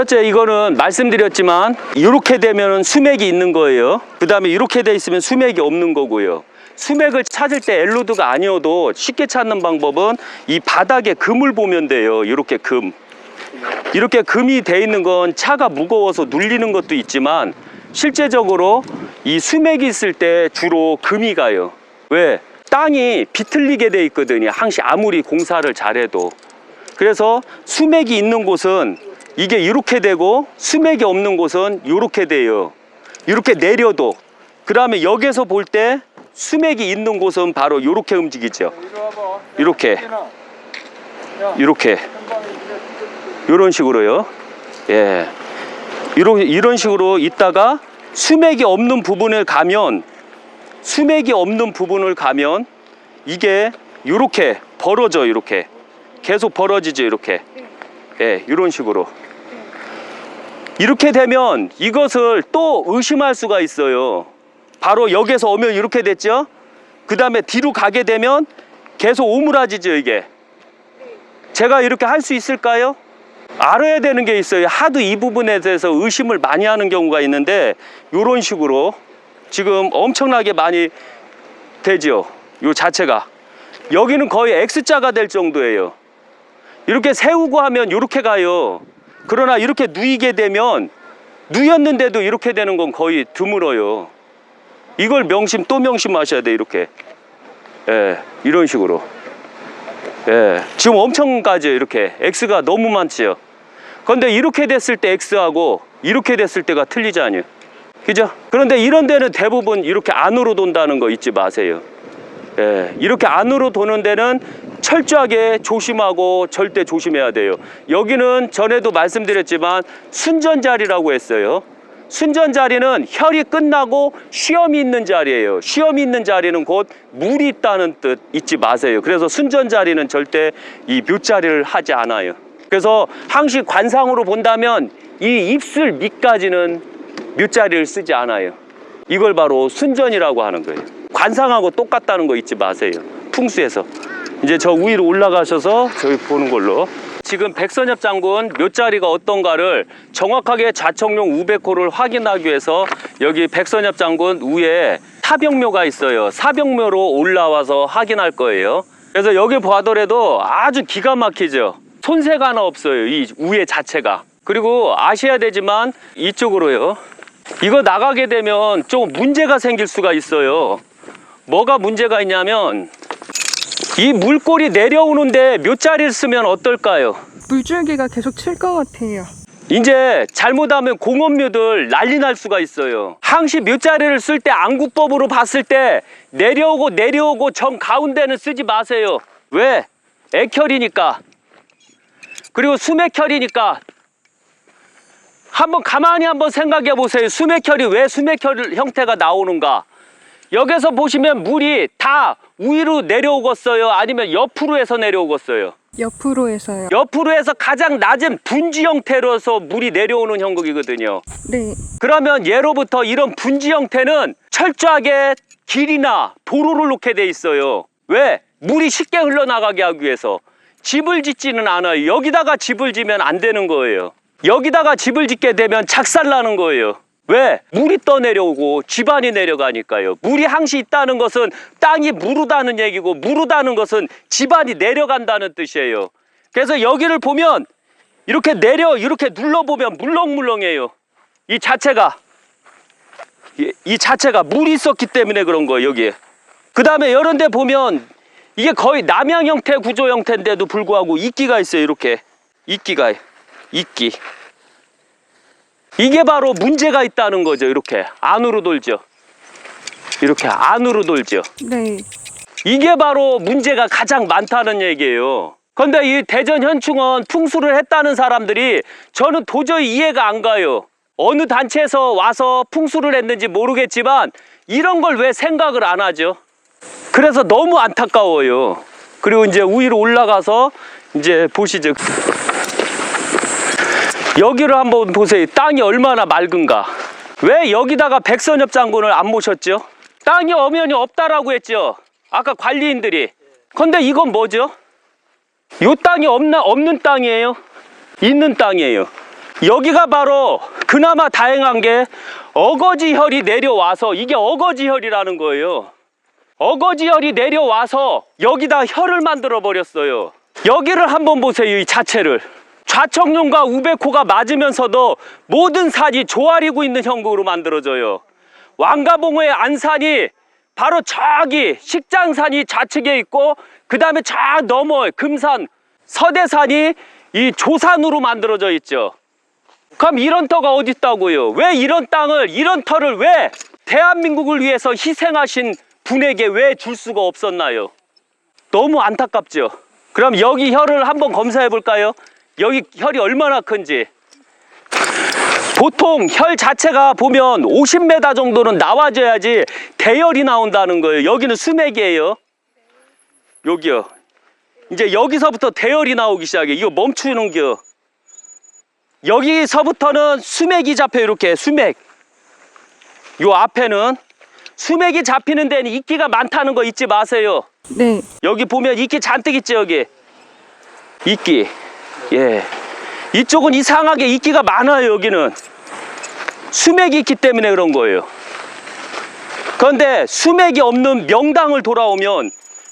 첫째, 이거는 말씀드렸지만 이렇게 되면 수맥이 있는 거예요. 그 다음에 이렇게 돼 있으면 수맥이 없는 거고요. 수맥을 찾을 때 엘로드가 아니어도 쉽게 찾는 방법은 이 바닥에 금을 보면 돼요. 이렇게 금. 이렇게 금이 돼 있는 건 차가 무거워서 눌리는 것도 있지만 실제적으로 이 수맥이 있을 때 주로 금이 가요. 왜? 땅이 비틀리게 돼 있거든요. 항시 아무리 공사를 잘해도. 그래서 수맥이 있는 곳은 이게 이렇게 되고 수맥이 없는 곳은 이렇게 돼요. 이렇게 내려도. 그 다음에 여기서 볼 때 수맥이 있는 곳은 바로 이렇게 움직이죠. 이렇게. 이렇게. 이런 식으로요. 예. 이런 식으로 있다가 수맥이 없는 부분을 가면 이게 이렇게 벌어져. 이렇게 계속 벌어지죠. 이렇게. 예, 이런 식으로. 이렇게 되면 이것을 또 의심할 수가 있어요. 바로 여기서 오면 이렇게 됐죠. 그 다음에 뒤로 가게 되면 계속 오므라지죠. 이게. 제가 이렇게 할 수 있을까요? 알아야 되는 게 있어요. 하도 이 부분에 대해서 의심을 많이 하는 경우가 있는데 이런 식으로 지금 엄청나게 많이 되죠. 요 자체가. 여기는 거의 X자가 될 정도예요. 이렇게 세우고 하면 이렇게 가요. 그러나 이렇게 누이게 되면 누였는데도 이렇게 되는 건 거의 드물어요. 이걸 또 명심하셔야 돼. 이렇게. 예, 이런 식으로. 예, 지금 엄청 가죠. 이렇게 X가 너무 많지요. 그런데 이렇게 됐을 때 X하고 이렇게 됐을 때가 틀리잖아요. 그죠? 그런데 이런 데는 대부분 이렇게 안으로 돈다는 거 잊지 마세요. 예, 이렇게 안으로 도는 데는 철저하게 조심하고 절대 조심해야 돼요. 여기는 전에도 말씀드렸지만 순전자리라고 했어요. 순전자리는 혈이 끝나고 쉬엄이 있는 자리예요. 쉬엄이 있는 자리는 곧 물이 있다는 뜻 잊지 마세요. 그래서 순전자리는 절대 이 묘자리를 하지 않아요. 그래서 항시 관상으로 본다면 이 입술 밑까지는 묘자리를 쓰지 않아요. 이걸 바로 순전이라고 하는 거예요. 관상하고 똑같다는 거 잊지 마세요. 풍수에서. 이제 저 위로 올라가셔서 저기 보는 걸로. 지금 백선엽 장군 묘자리가 어떤가를 정확하게 자청용 우백호를 확인하기 위해서 여기 백선엽 장군 위에 사병묘가 있어요. 사병묘로 올라와서 확인할 거예요. 그래서 여기 봐더라도 아주 기가 막히죠. 손색 하나 없어요. 이 위에 자체가. 그리고 아셔야 되지만 이쪽으로요. 이거 나가게 되면 좀 문제가 생길 수가 있어요. 뭐가 문제가 있냐면 이 물골이 내려오는데 묘자리를 쓰면 어떨까요? 물줄기가 계속 칠 것 같아요. 이제 잘못하면 공업묘들 난리 날 수가 있어요. 항시 묘자리를 쓸 때 안구법으로 봤을 때 내려오고 정 가운데는 쓰지 마세요. 왜? 액혈이니까. 그리고 수맥혈이니까. 가만히 한번 생각해 보세요. 수맥혈이 왜 수맥혈 형태가 나오는가? 여기서 보시면 물이 다 위로 내려오겠어요? 아니면 옆으로 해서 내려오겠어요? 옆으로 해서요. 옆으로 해서 가장 낮은 분지 형태로서 물이 내려오는 형국이거든요. 네. 그러면 예로부터 이런 분지 형태는 철저하게 길이나 도로를 놓게 돼 있어요. 왜? 물이 쉽게 흘러나가게 하기 위해서. 집을 짓지는 않아요. 여기다가 집을 지면 안 되는 거예요. 여기다가 집을 짓게 되면 작살나는 거예요. 왜? 물이 떠내려오고 집안이 내려가니까요. 물이 항시 있다는 것은 땅이 무르다는 얘기고 무르다는 것은 집안이 내려간다는 뜻이에요. 그래서 여기를 보면 이렇게 이렇게 눌러보면 물렁물렁해요. 이 자체가 물이 있었기 때문에 그런 거예요. 여기에. 그 다음에 이런 데 보면 이게 거의 남양 형태 구조 형태인데도 불구하고 이끼가 있어요. 이렇게 이끼. 이게 바로 문제가 있다는 거죠. 이렇게 안으로 돌죠. 이렇게 안으로 돌죠. 네. 이게 바로 문제가 가장 많다는 얘기예요. 그런데 이 대전 현충원 풍수를 했다는 사람들이 저는 도저히 이해가 안 가요. 어느 단체에서 와서 풍수를 했는지 모르겠지만 이런 걸 왜 생각을 안 하죠? 그래서 너무 안타까워요. 그리고 이제 위로 올라가서 이제 보시죠. 여기를 한번 보세요. 땅이 얼마나 맑은가. 왜 여기다가 백선엽 장군을 안 모셨죠? 땅이 엄연히 없다라고 했죠. 아까 관리인들이. 근데 이건 뭐죠? 이 땅이 없는 땅이에요? 있는 땅이에요. 여기가 바로 그나마 다행한 게 어거지혈이 내려와서, 이게 어거지혈이라는 거예요. 어거지혈이 내려와서 여기다 혈을 만들어 버렸어요. 여기를 한번 보세요. 이 자체를. 좌청룡과 우베코가 맞으면서도 모든 산이 조아리고 있는 형국으로 만들어져요. 왕가봉호의 안산이 바로 저기 식장산이 좌측에 있고, 그 다음에 저 너머 금산, 서대산이 이 조산으로 만들어져 있죠. 그럼 이런 터가 어디 있다고요? 왜 이런 땅을, 이런 터를 왜 대한민국을 위해서 희생하신 분에게 왜 줄 수가 없었나요? 너무 안타깝죠. 그럼 여기 혈을 한번 검사해 볼까요? 여기 혈이 얼마나 큰지. 보통 혈 자체가 보면 50m 정도는 나와줘야지 대혈이 나온다는 거예요. 여기는 수맥이에요. 여기요. 이제 여기서부터 대혈이 나오기 시작해. 이거 멈추는 겨. 여기서부터는 수맥이 잡혀. 이렇게 수맥. 요 앞에는 수맥이 잡히는 데는 이끼가 많다는 거 잊지 마세요. 네. 여기 보면 이끼 잔뜩 있죠. 여기 이끼. 예. 이쪽은 이상하게 이끼가 많아요. 여기는 수맥이 있기 때문에 그런 거예요. 그런데 수맥이 없는 명당을 돌아오면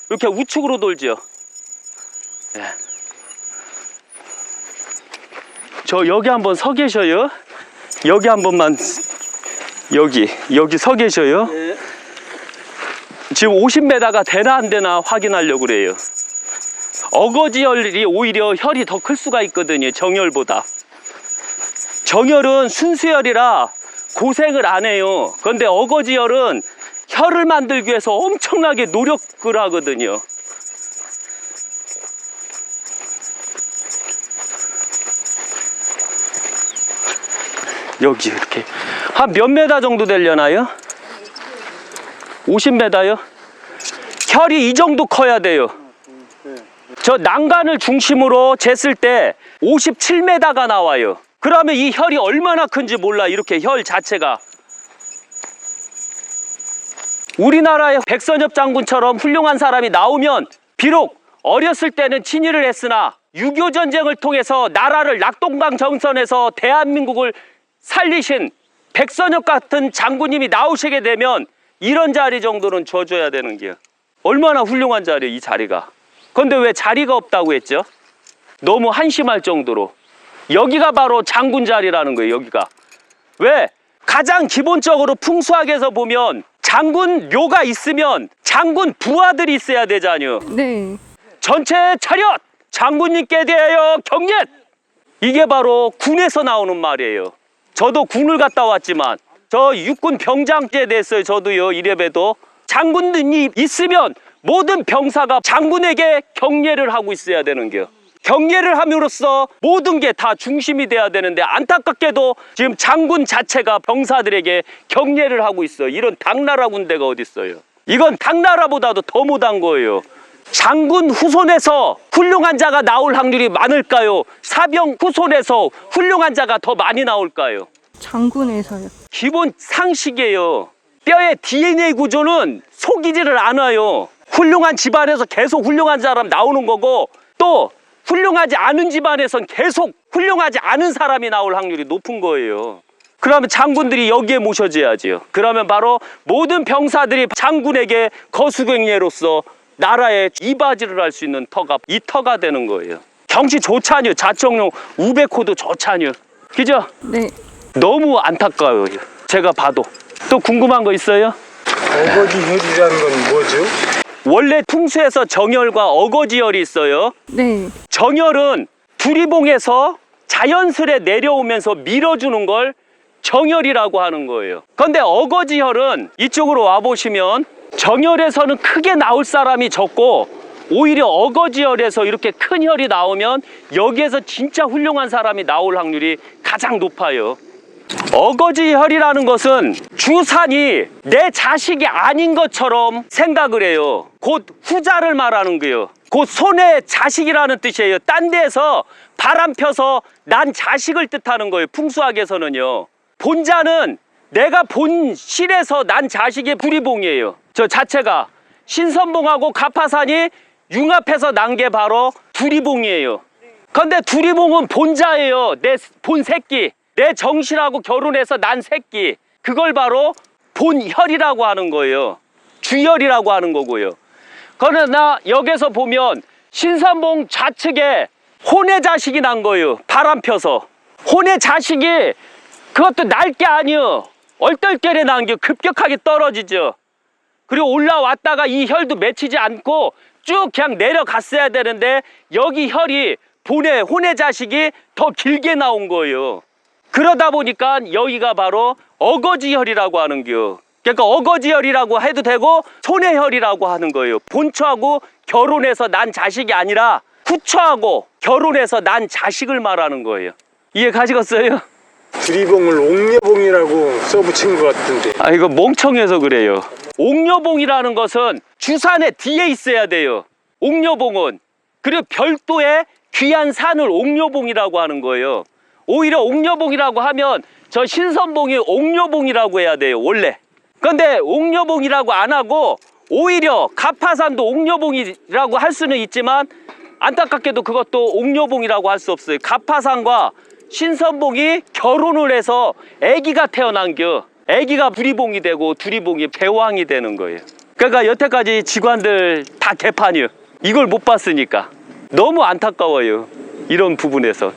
이렇게 우측으로 돌죠. 예. 저 여기 한번 서 계셔요. 여기 한 번만, 여기 서 계셔요. 예. 지금 50m가 되나 안 되나 확인하려고 그래요. 어거지혈이 오히려 혈이 더 클 수가 있거든요. 정혈보다. 정혈은 순수혈이라 고생을 안 해요. 그런데 어거지혈은 혈을 만들기 위해서 엄청나게 노력을 하거든요. 여기 이렇게 한 몇 메다 정도 되려나요? 50m요? 혈이 이 정도 커야 돼요. 저 난간을 중심으로 쟀을 때 57m가 나와요. 그러면 이 혈이 얼마나 큰지 몰라. 이렇게 혈 자체가. 우리나라의 백선엽 장군처럼 훌륭한 사람이 나오면 비록 어렸을 때는 친일을 했으나 6.25 전쟁을 통해서 나라를 낙동강 정선에서 대한민국을 살리신 백선엽 같은 장군님이 나오시게 되면 이런 자리 정도는 줘줘야 되는 게 얼마나 훌륭한 자리예요. 이 자리가. 그런데 왜 자리가 없다고 했죠? 너무 한심할 정도로. 여기가 바로 장군 자리라는 거예요. 여기가. 왜? 가장 기본적으로 풍수학에서 보면 장군 묘가 있으면 장군 부하들이 있어야 되잖아요. 네. 전체 차렷! 장군님께 대하여 경례! 이게 바로 군에서 나오는 말이에요. 저도 군을 갔다 왔지만 저 육군 병장제 됐어요. 저도요. 이래봬도 장군님이 있으면 모든 병사가 장군에게 경례를 하고 있어야 되는 거예요. 경례를 함으로써 모든 게 다 중심이 돼야 되는데 안타깝게도 지금 장군 자체가 병사들에게 경례를 하고 있어요. 이런 당나라 군대가 어디 있어요. 이건 당나라보다도 더 못한 거예요. 장군 후손에서 훌륭한 자가 나올 확률이 많을까요? 사병 후손에서 훌륭한 자가 더 많이 나올까요? 장군에서요. 기본 상식이에요. 뼈의 DNA 구조는 속이지를 않아요. 훌륭한 집안에서 계속 훌륭한 사람 나오는 거고, 또 훌륭하지 않은 집안에선 계속 훌륭하지 않은 사람이 나올 확률이 높은 거예요. 그러면 장군들이 여기에 모셔져야지요. 그러면 바로 모든 병사들이 장군에게 거수경례로서 나라에 이바지를 할 수 있는 터가 이 터가 되는 거예요. 경치 좋잖요. 좌청룡 우베코도 좋잖요. 그죠? 네. 너무 안타까워요. 제가 봐도. 또 궁금한 거 있어요? 어거지혈이라는 건 뭐죠? 원래 풍수에서 정혈과 어거지혈이 있어요. 네. 정혈은 두리봉에서 자연스레 내려오면서 밀어주는 걸 정혈이라고 하는 거예요. 그런데 어거지혈은 이쪽으로 와보시면 정혈에서는 크게 나올 사람이 적고, 오히려 어거지혈에서 이렇게 큰 혈이 나오면 여기에서 진짜 훌륭한 사람이 나올 확률이 가장 높아요. 어거지혈이라는 것은 주산이 내 자식이 아닌 것처럼 생각을 해요. 곧 후자를 말하는 거예요. 곧 손의 자식이라는 뜻이에요. 딴 데에서 바람 펴서 난 자식을 뜻하는 거예요. 풍수학에서는요. 본자는 내가 본 실에서 난 자식의 두리봉이에요. 저 자체가 신선봉하고 가파산이 융합해서 난 게 바로 두리봉이에요. 근데 두리봉은 본자예요. 내 본 새끼. 내 정실하고 결혼해서 난 새끼. 그걸 바로 본혈이라고 하는 거예요. 주혈이라고 하는 거고요. 그러나 여기서 보면 신선봉 좌측에 혼의 자식이 난 거예요. 바람 펴서. 혼의 자식이 그것도 날 게 아니요. 얼떨결에 난 게 급격하게 떨어지죠. 그리고 올라왔다가 이 혈도 맺히지 않고 쭉 그냥 내려갔어야 되는데 여기 혈이 본의 혼의 자식이 더 길게 나온 거예요. 그러다 보니까 여기가 바로 어거지혈이라고 하는 겨. 그러니까 어거지혈이라고 해도 되고 손해혈이라고 하는 거예요. 본처하고 결혼해서 난 자식이 아니라 후처하고 결혼해서 난 자식을 말하는 거예요. 이해 가시겠어요? 두리봉을 옥녀봉이라고 써붙인 것 같은데. 아, 이거 멍청해서 그래요. 옥녀봉이라는 것은 주산의 뒤에 있어야 돼요. 옥녀봉은. 그리고 별도의 귀한 산을 옥녀봉이라고 하는 거예요. 오히려 옥녀봉이라고 하면 저 신선봉이 옥녀봉이라고 해야 돼요, 원래. 그런데 옥녀봉이라고 안 하고 오히려 가파산도 옥녀봉이라고 할 수는 있지만 안타깝게도 그것도 옥녀봉이라고 할 수 없어요. 가파산과 신선봉이 결혼을 해서 아기가 태어난겨. 아기가 두리봉이 되고 두리봉이 대왕이 되는 거예요. 그러니까 여태까지 직관들 다 개판이요. 이걸 못 봤으니까 너무 안타까워요. 이런 부분에서.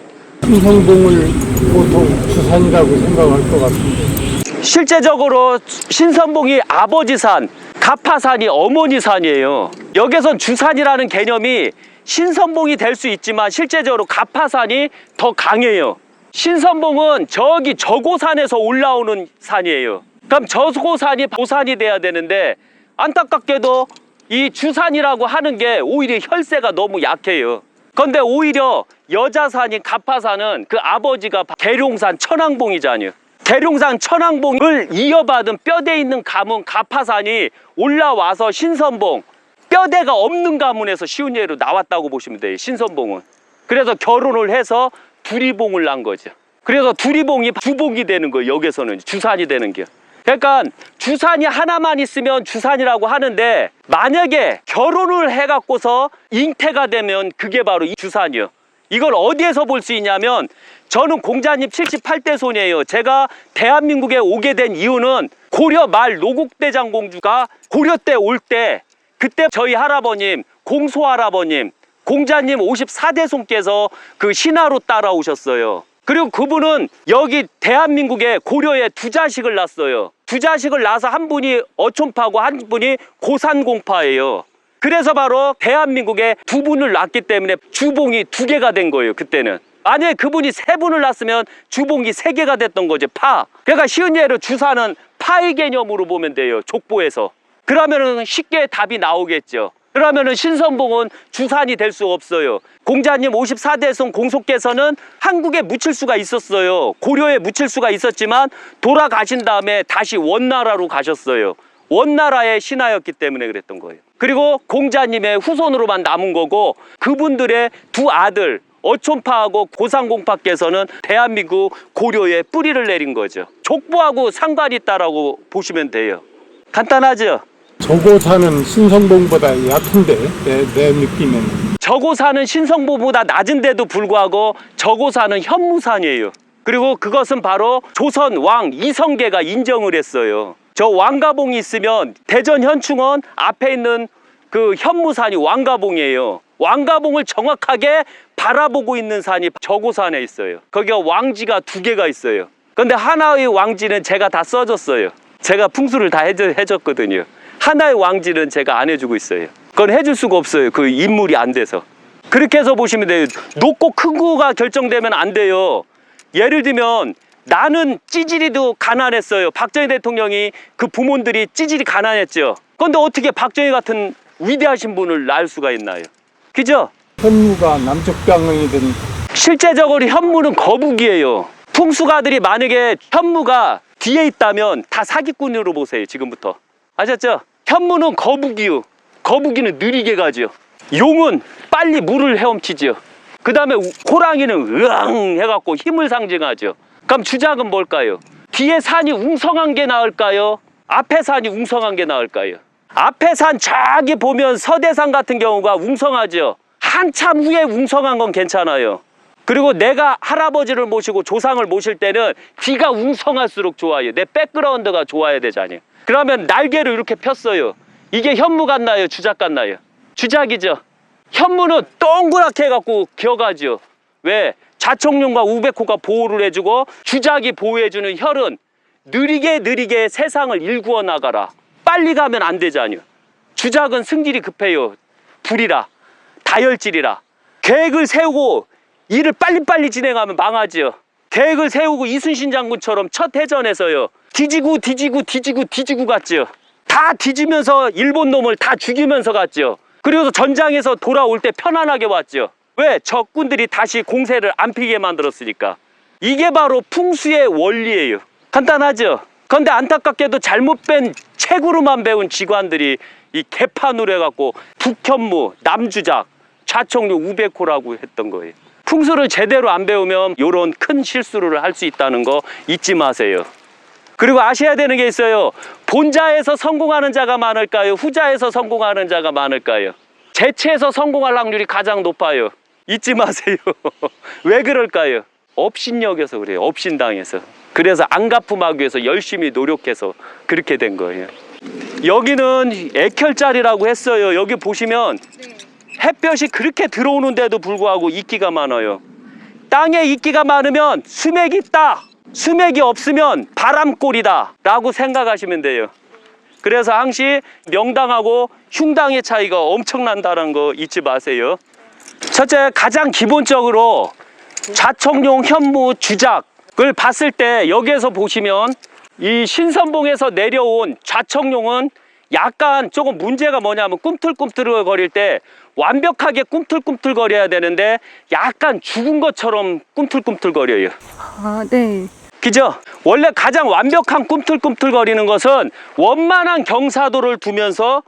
신선봉을 보통 주산이라고 생각할 것 같은데. 실제적으로 신선봉이 아버지 산, 가파산이 어머니 산이에요. 여기선 주산이라는 개념이 신선봉이 될 수 있지만 실제적으로 가파산이 더 강해요. 신선봉은 저기 저고산에서 올라오는 산이에요. 그럼 저고산이 보산이 돼야 되는데 안타깝게도 이 주산이라고 하는 게 오히려 혈세가 너무 약해요. 그런데 오히려 여자산인 가파산은 그 아버지가 계룡산 천왕봉이잖아요. 계룡산 천왕봉을 이어받은 뼈대 있는 가문 가파산이 올라와서 신선봉, 뼈대가 없는 가문에서 쉬운 예로 나왔다고 보시면 돼요. 신선봉은. 그래서 결혼을 해서 두리봉을 낳은 거죠. 그래서 두리봉이 주봉이 되는 거예요. 여기서는 주산이 되는 게. 그러니까 주산이 하나만 있으면 주산이라고 하는데 만약에 결혼을 해갖고서 잉태가 되면 그게 바로 이 주산이요. 이걸 어디에서 볼 수 있냐면 저는 공자님 78대 손이에요. 제가 대한민국에 오게 된 이유는 고려 말 노국대장 공주가 고려 때 올 때 그때 저희 할아버님 공소할아버님 공자님 54대 손께서 그 신하로 따라오셨어요. 그리고 그분은 여기 대한민국에 고려에 두 자식을 낳았어요. 두 자식을 낳아서 한 분이 어촌파고 한 분이 고산공파예요. 그래서 바로 대한민국에 두 분을 낳았기 때문에 주봉이 두 개가 된 거예요. 그때는. 만약에 그분이 세 분을 낳았으면 주봉이 세 개가 됐던 거죠. 파. 그러니까 쉬운 예로 주사는 파의 개념으로 보면 돼요. 족보에서. 그러면은 쉽게 답이 나오겠죠. 그러면은 신선봉은 주산이 될 수 없어요. 공자님 54대 손 공소께서는 한국에 묻힐 수가 있었어요. 고려에 묻힐 수가 있었지만 돌아가신 다음에 다시 원나라로 가셨어요. 원나라의 신하였기 때문에 그랬던 거예요. 그리고 공자님의 후손으로만 남은 거고 그분들의 두 아들 어촌파하고 고산공파께서는 대한민국 고려에 뿌리를 내린 거죠. 족보하고 상관이 있다라고 보시면 돼요. 간단하죠? 저고산은 신선봉보다 얕은데 내 느낌에는. 저고산은 신성보보다 낮은데도 불구하고 저고산은 현무산이에요. 그리고 그것은 바로 조선 왕 이성계가 인정을 했어요. 저 왕가봉이 있으면 대전 현충원 앞에 있는 그 현무산이 왕가봉이에요. 왕가봉을 정확하게 바라보고 있는 산이 저고산에 있어요. 거기가 왕지가 두 개가 있어요. 그런데 하나의 왕지는 제가 다 써줬어요. 제가 풍수를 다 해줬거든요. 하나의 왕지는 제가 안 해주고 있어요. 그건 해줄 수가 없어요. 그 인물이 안 돼서. 그렇게 해서 보시면 돼요. 높고 큰 거가 결정되면 안 돼요. 예를 들면 나는 찌질이도 가난했어요. 박정희 대통령이 그 부모들이 찌질이 가난했죠. 그런데 어떻게 박정희 같은 위대하신 분을 낳을 수가 있나요? 그죠? 현무가 남쪽 방향이든. 실제적으로 현무는 거북이에요. 풍수가들이 만약에 현무가 뒤에 있다면 다 사기꾼으로 보세요. 지금부터. 아셨죠? 현무는 거북이요. 거북이는 느리게 가죠. 용은 빨리 물을 헤엄치죠. 그 다음에 호랑이는 으앙 해갖고 힘을 상징하죠. 그럼 주작은 뭘까요? 뒤에 산이 웅성한 게 나을까요? 앞에 산이 웅성한 게 나을까요? 앞에 산 저기 보면 서대산 같은 경우가 웅성하죠. 한참 후에 웅성한 건 괜찮아요. 그리고 내가 할아버지를 모시고 조상을 모실 때는 귀가 웅성할수록 좋아요. 내 백그라운드가 좋아야 되잖아요. 그러면 날개를 이렇게 폈어요. 이게 현무 같나요? 주작 같나요? 주작이죠. 현무는 동그랗게 해갖고 기어가죠. 왜? 좌청룡과 우백호가 보호를 해주고 주작이 보호해주는 혈은 느리게 세상을 일구어 나가라. 빨리 가면 안 되잖아요. 주작은 승질이 급해요. 불이라, 다혈질이라. 계획을 세우고 일을 빨리빨리 진행하면 망하죠. 계획을 세우고 이순신 장군처럼 첫 해전에서요, 뒤지고 갔죠. 다 뒤지면서 일본 놈을 다 죽이면서 갔죠. 그리고 전장에서 돌아올 때 편안하게 왔죠. 왜? 적군들이 다시 공세를 안 피게 만들었으니까. 이게 바로 풍수의 원리예요. 간단하죠? 그런데 안타깝게도 잘못 뺀 책으로만 배운 직관들이 이 개판으로 해갖고 북현무, 남주작, 좌청룡, 우백호라고 했던 거예요. 풍수를 제대로 안 배우면 이런 큰 실수를 할 수 있다는 거 잊지 마세요. 그리고 아셔야 되는 게 있어요. 본자에서 성공하는 자가 많을까요? 후자에서 성공하는 자가 많을까요? 재체에서 성공할 확률이 가장 높아요. 잊지 마세요. 왜 그럴까요? 업신여겨서 그래요. 업신당해서. 그래서 안 갚음하기 위해서 열심히 노력해서 그렇게 된 거예요. 여기는 액혈자리라고 했어요. 여기 보시면 햇볕이 그렇게 들어오는데도 불구하고 이끼가 많아요. 땅에 이끼가 많으면 수맥이 있다. 수맥이 없으면 바람골이다 라고 생각하시면 돼요. 그래서 항시 명당하고 흉당의 차이가 엄청난다는 거 잊지 마세요. 첫째, 가장 기본적으로 좌청룡, 현무, 주작을 봤을 때 여기에서 보시면 이 신선봉에서 내려온 좌청룡은 약간 조금 문제가 뭐냐면 꿈틀꿈틀 거릴 때 완벽하게 꿈틀꿈틀 거려야 되는데 약간 죽은 것처럼 꿈틀꿈틀 거려요. 아, 네. 그죠? 원래 가장 완벽한 꿈틀꿈틀 거리는 것은 원만한 경사도를 두면서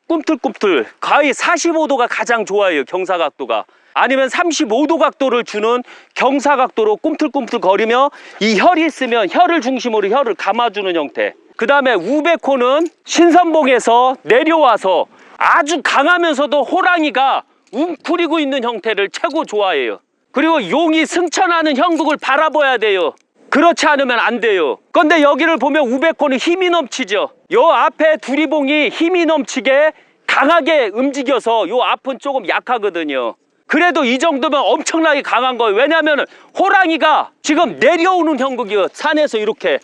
꿈틀꿈틀, 거의 45도가 가장 좋아요. 경사각도가. 아니면 35도 각도를 주는 경사각도로 꿈틀꿈틀 거리며 이 혈이 있으면 혈을 중심으로 혈을 감아주는 형태. 그 다음에 우백호는 신선봉에서 내려와서 아주 강하면서도 호랑이가 웅크리고 있는 형태를 최고 좋아해요. 그리고 용이 승천하는 형국을 바라봐야 돼요. 그렇지 않으면 안 돼요. 그런데 여기를 보면 우백호는 힘이 넘치죠. 요 앞에 두리봉이 힘이 넘치게 강하게 움직여서 요 앞은 조금 약하거든요. 그래도 이 정도면 엄청나게 강한 거예요. 왜냐하면 호랑이가 지금 내려오는 형국이요. 산에서 이렇게.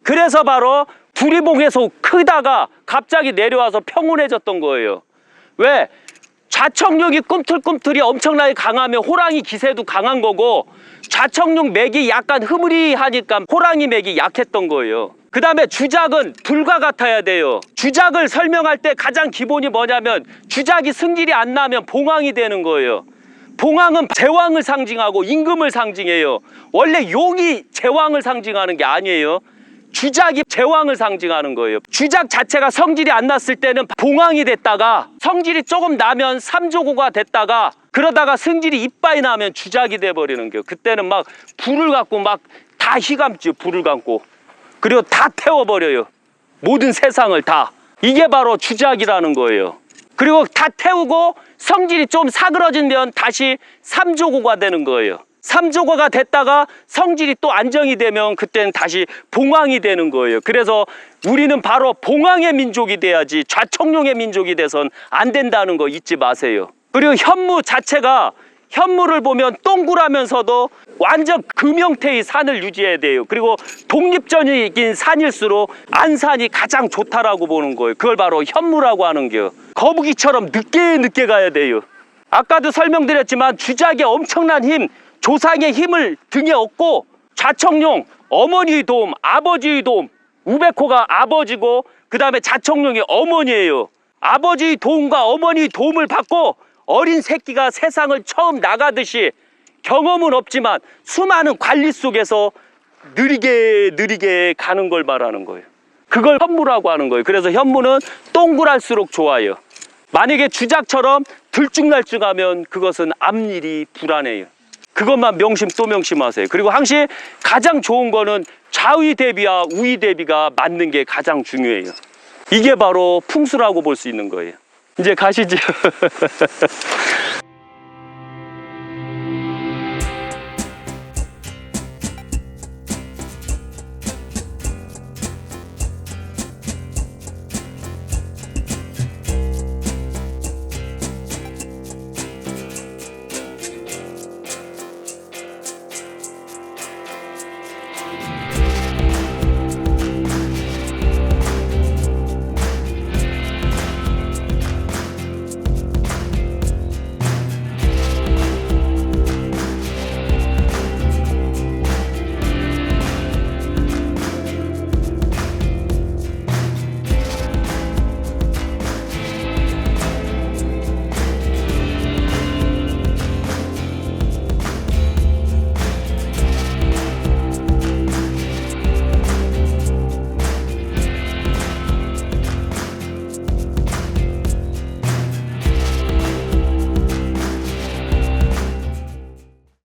그래서 바로 두리봉에서 크다가 갑자기 내려와서 평온해졌던 거예요. 왜? 좌청룡이 꿈틀꿈틀이 엄청나게 강하면 호랑이 기세도 강한 거고, 좌청룡 맥이 약간 흐무리하니까 호랑이 맥이 약했던 거예요. 그 다음에 주작은 불과 같아야 돼요. 주작을 설명할 때 가장 기본이 뭐냐면 주작이 승질이 안 나면 봉황이 되는 거예요. 봉황은 제왕을 상징하고 임금을 상징해요. 원래 용이 제왕을 상징하는 게 아니에요. 주작이 제왕을 상징하는 거예요. 주작 자체가 성질이 안 났을 때는 봉황이 됐다가 성질이 조금 나면 삼조고가 됐다가 그러다가 성질이 이빠이 나면 주작이 돼버리는 거예요. 그때는 막 불을 갖고 막 다 휘감죠. 불을 감고. 그리고 다 태워버려요. 모든 세상을 다. 이게 바로 주작이라는 거예요. 그리고 다 태우고 성질이 좀 사그러지면 다시 삼조고가 되는 거예요. 삼조고가 됐다가 성질이 또 안정이 되면 그때는 다시 봉황이 되는 거예요. 그래서 우리는 바로 봉황의 민족이 돼야지 좌청룡의 민족이 돼선 안 된다는 거 잊지 마세요. 그리고 현무 자체가 현무를 보면 동그라면서도 완전 금형태의 산을 유지해야 돼요. 그리고 독립적인 산일수록 안산이 가장 좋다라고 보는 거예요. 그걸 바로 현무라고 하는 거예요. 거북이처럼 늦게 가야 돼요. 아까도 설명드렸지만 주작의 엄청난 힘, 조상의 힘을 등에 업고 좌청룡, 어머니의 도움, 아버지의 도움, 우백호가 아버지고 그 다음에 좌청룡이 어머니예요. 아버지의 도움과 어머니의 도움을 받고 어린 새끼가 세상을 처음 나가듯이 경험은 없지만 수많은 관리 속에서 느리게 가는 걸 말하는 거예요. 그걸 현무라고 하는 거예요. 그래서 현무는 동그랄수록 좋아요. 만약에 주작처럼 들쭉날쭉하면 그것은 앞일이 불안해요. 그것만 명심 또 명심하세요. 그리고 항시 가장 좋은 거는 좌의 대비와 우의 대비가 맞는 게 가장 중요해요. 이게 바로 풍수라고 볼 수 있는 거예요. 이제 가시죠.